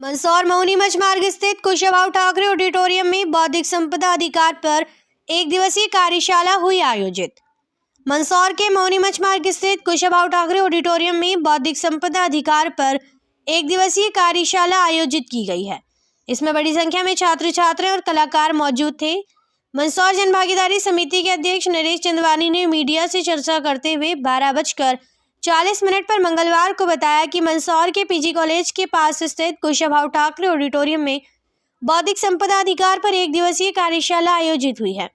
Mandsaur मऊनी much मार्ग स्थित Kushabhau Thackeray auditorium में बौद्धिक संपदा अधिकार पर एक दिवसीय कार्यशाला हुई आयोजित। मंदसौर के मऊनी मच मार्ग स्थित कुशाभाऊ ठाकरे ऑडिटोरियम में बौद्धिक संपदा अधिकार पर एक दिवसीय कार्यशाला आयोजित की गई है। इसमें बड़ी संख्या में छात्र छात्राएं और कलाकार मौजूद थे। मंदसौर जन भागीदारी समिति के अध्यक्ष नरेश चंदवानी ने मीडिया से चर्चा करते हुए 12:40 पर मंगलवार को बताया कि मंदसौर के पीजी कॉलेज के पास स्थित कुशाभाऊ ठाकरे ऑडिटोरियम में बौद्धिक संपदा अधिकार पर एक दिवसीय कार्यशाला आयोजित हुई है।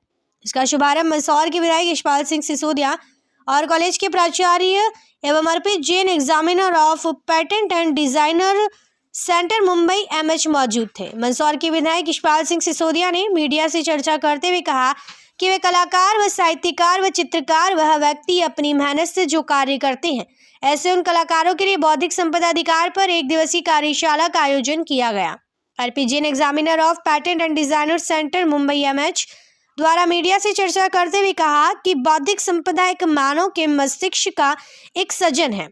इसका शुभारंभ मंदसौर के विधायक यशपाल सिंह सिसोदिया और कॉलेज के प्राचार्य एवं Arpit Jain examiner of patent and designer centre Mumbai MH मौजूद थे। मंदसौर के विधायक यशपाल सिंह सिसोदिया ने मीडिया से चर्चा करते हुए कहा कि वे कलाकार व साहित्यकार व चित्रकार वह व्यक्ति अपनी मेहनत से जो कार्य करते हैं, ऐसे उन कलाकारों के लिए बौद्धिक संपदा अधिकार पर एक दिवसीय कार्यशाला का आयोजन किया गया। Arpit Jain examiner of patent and designer centre Mumbai MH द्वारा मीडिया से चर्चा करते हुए कहा कि बौद्धिक संपदा एक मानव के मस्तिष्क का एक सृजन है।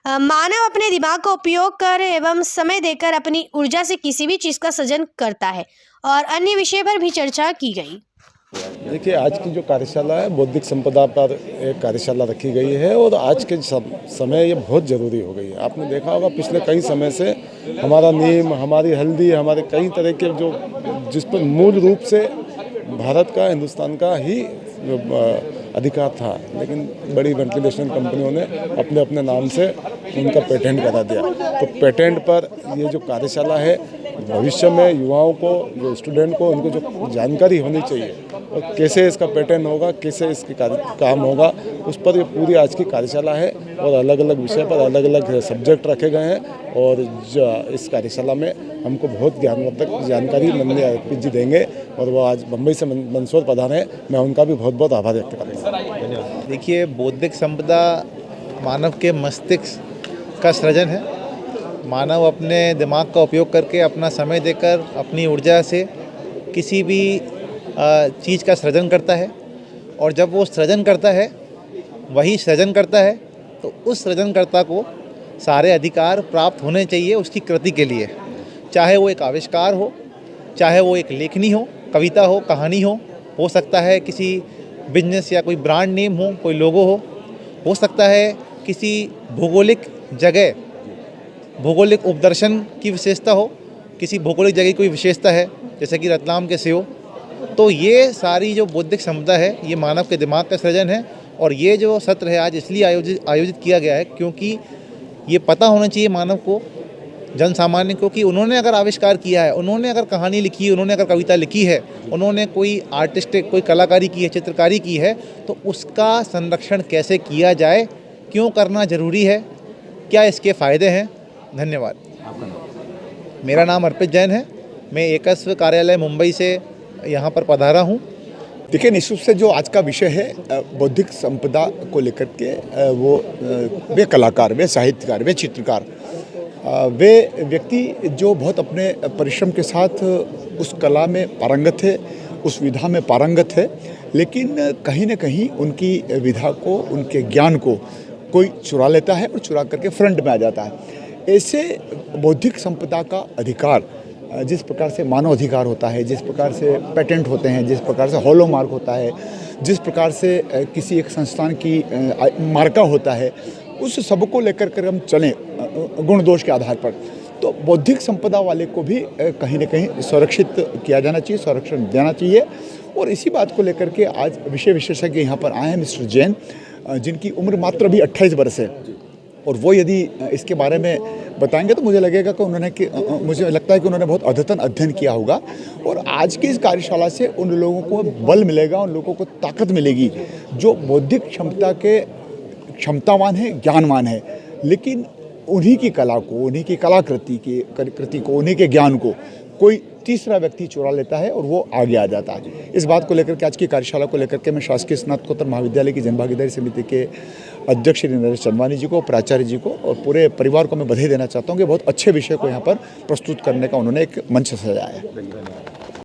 मानव अपने दिमाग का उपयोग कर एवं समय देकर अपनी ऊर्जा से किसी भी चीज का सृजन करता है और अन्य विषय पर भी चर्चा की गई। देखिए, आज की जो कार्यशाला है बौद्धिक संपदा पर एक कार्यशाला रखी गई है और आज के समय ये बहुत ज़रूरी हो गई है। आपने देखा होगा पिछले कई समय से हमारा नीम, हमारी हल्दी, हमारे कई तरह के जो जिस पर मूल रूप से भारत का, हिंदुस्तान का ही अधिकार था, लेकिन बड़ी मल्टीनेशनल कंपनियों ने अपने अपने नाम से उनका पेटेंट करा दिया। तो पेटेंट पर ये जो कार्यशाला है, भविष्य में युवाओं को, जो स्टूडेंट को, उनको जो जानकारी होनी चाहिए और कैसे इसका पेटेंट होगा, कैसे इसकी काम होगा, उस पर ये पूरी आज की कार्यशाला है और अलग अलग विषय पर अलग अलग सब्जेक्ट रखे गए हैं। और इस कार्यशाला में हमको बहुत ज्ञानवर्धक जानकारी माननीय अर्पित जी देंगे और वो आज मुंबई से मंदसौर पधारे हैं। मैं उनका भी बहुत बहुत आभार व्यक्त करता हूँ। देखिए, बौद्धिक संपदा मानव के मस्तिष्क का सृजन है। मानव अपने दिमाग का उपयोग करके, अपना समय देकर, अपनी ऊर्जा से किसी भी चीज़ का सृजन करता है और जब वो सृजन करता है, वही सृजन करता है, तो उस सृजनकर्ता को सारे अधिकार प्राप्त होने चाहिए उसकी कृति के लिए। चाहे वो एक आविष्कार हो, चाहे वो एक लेखनी हो, कविता हो, कहानी हो सकता है किसी बिजनेस या कोई ब्रांड नेम हो, कोई लोगो हो सकता है किसी भौगोलिक जगह, भौगोलिक उपदर्शन की विशेषता हो, किसी भौगोलिक जगह की कोई विशेषता है, जैसे कि रतलाम के सेव। तो ये सारी जो बौद्धिक संपदा है, ये मानव के दिमाग का सृजन है। और ये जो सत्र है आज इसलिए आयोजित किया गया है क्योंकि ये पता होना चाहिए मानव को, जन सामान्य को, कि उन्होंने अगर आविष्कार किया है, उन्होंने अगर कहानी लिखी है, उन्होंने अगर कविता लिखी है, उन्होंने कोई आर्टिस्टिक कोई कलाकारी की है, चित्रकारी की है, तो उसका संरक्षण कैसे किया जाए, क्यों करना ज़रूरी है, क्या इसके फ़ायदे हैं। धन्यवाद। मेरा नाम अर्पित जैन है। मैं एकस्व कार्यालय मुंबई से यहाँ पर पधारा हूँ। देखिए, निश्चित रूप से जो आज का विषय है बौद्धिक संपदा को लेकर के, वो वे कलाकार, वे साहित्यकार, वे चित्रकार, वे व्यक्ति जो बहुत अपने परिश्रम के साथ उस कला में पारंगत है, उस विधा में पारंगत है, लेकिन कहीं न कहीं उनकी विधा को, उनके ज्ञान को कोई चुरा लेता है और चुरा करके फ्रंट में आ जाता है। ऐसे बौद्धिक संपदा का अधिकार, जिस प्रकार से मानव अधिकार होता है, जिस प्रकार से पेटेंट होते हैं, जिस प्रकार से हॉलो मार्क होता है, जिस प्रकार से किसी एक संस्थान की मार्का होता है, उस सबको लेकर कर हम चलें गुण दोष के आधार पर, तो बौद्धिक संपदा वाले को भी कहीं न कहीं संरक्षित किया जाना चाहिए, संरक्षण देना चाहिए। और इसी बात को लेकर के आज विषय विशेषज्ञ यहाँ पर आए हैं, मिस्टर जैन, जिनकी उम्र मात्र अभी 28 वर्ष है। और वो यदि इसके बारे में बताएंगे तो मुझे लगेगा कि मुझे लगता है कि उन्होंने बहुत अद्यतन अध्ययन किया होगा। और आज की इस कार्यशाला से उन लोगों को बल मिलेगा, उन लोगों को ताकत मिलेगी जो बौद्धिक क्षमता के क्षमतावान है, ज्ञानवान है, लेकिन उन्हीं की कला को, उन्हीं की कृति को, उन्हीं के ज्ञान को कोई तीसरा व्यक्ति चुरा लेता है और वो आगे आ जाता है। इस बात को लेकर के, आज की कार्यशाला को लेकर के, मैं शासकीय स्नातकोत्तर महाविद्यालय की जनभागीदारी समिति के अध्यक्ष श्री नरेश चंदवानी जी को, प्राचार्य जी को और पूरे परिवार को मैं बधाई देना चाहता हूँ कि बहुत अच्छे विषय को यहाँ पर प्रस्तुत करने का उन्होंने एक मंच सजाया है।